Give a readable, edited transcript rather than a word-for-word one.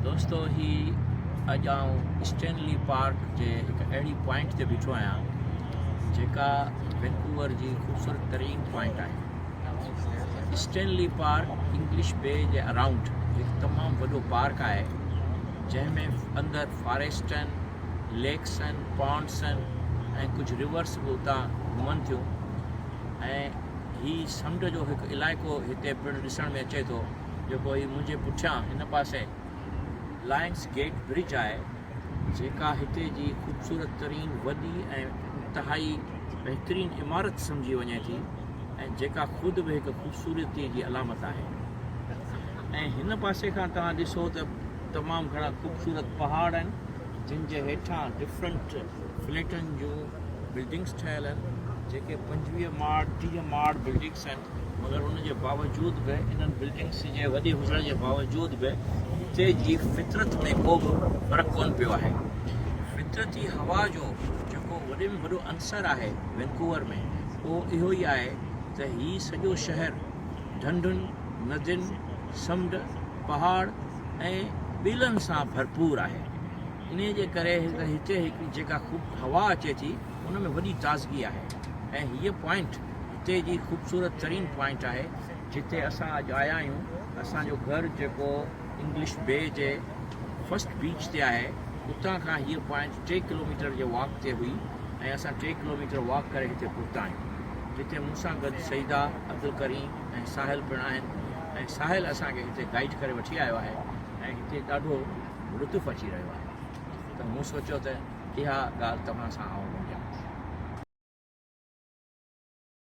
दोस्तों ही अॼु आउं स्टैनली पार्क जे हिकु अहिड़ी पॉइंट ते बीठो आहियां जेका वैंकूवर जी ख़ूबसूरत तरीन पॉइंट आहे। स्टैनली पार्क इंग्लिश बे जे अराउंड हिकु तमामु वॾो पार्क आहे जंहिंमें अंदरि फॉरेस्ट आहिनि, लेक्स आहिनि, पॉन्ड्स आहिनि ऐं कुझु रिवर्स बि उतां घुमनि थियूं। ऐं हीउ समुंड जो हिकु इलाइक़ो हिते पिणु ॾिसण में अचे थो जेको ही मुंहिंजे पुठियां हिन पासे लायंस गेट ब्रिज आहे जेका हिते जी ख़ूबसूरत तरीन वॾी ऐं इंतिहाई बहितरीन इमारत सम्झी वञे थी ऐं जेका ख़ुदि बि हिकु ख़ूबसूरती जी अलामत आहे। ऐं हिन पासे खां तव्हां ॾिसो त तमामु घणा ख़ूबसूरत पहाड़ आहिनि जिन जे हेठां डिफरेंट फ्लैटनि जूं बिल्डिंग्स ठहियल आहिनि जेके 25 माड़ 30 माड़ बिल्डिंग्स आहिनि, मगर उन जे बावजूद बि इन्हनि बिल्डिंग्स जे वॾी हुजण जे बावजूद बि हिते जी फितरत में को बि फ़र्क़ु कोन पियो आहे। फितरती हवा जो जेको वॾे में वॾो अंसर आहे वैंकूवर में उहो इहो ई आहे त हीउ सॼो शहर ढंढुनि, नदियुनि, समुंड, पहाड़ ऐं ॿीलनि सां भरपूर आहे। इन जे करे हिते हिकु जेका ख़ूब हवा अचे थी उन में वॾी ताज़गी आहे। ऐं हीअ पॉइंट हिते जी ख़ूबसूरत तरीन पॉइंट आहे जिते असां अॼु आया आहियूं। असांजो घरु जेको इंग्लिश बे जे फर्स्ट बीच ते आहे उतां खां हीअ पॉइंट 3 किलोमीटर जे वॉक ते हुई ऐं असां 3 किलोमीटर वॉक करे हिते पहुता आहियूं जिते मूंसां गॾु सईदा, अब्दुल करीम ऐं साहिल पिणु आहिनि। ऐं साहिल असांखे हिते गाइड करे वठी आयो आहे ऐं हिते ॾाढो लुत्फ़ु अची रहियो आहे। त मूं सोचियो त इहा ॻाल्हि तव्हां सां आउं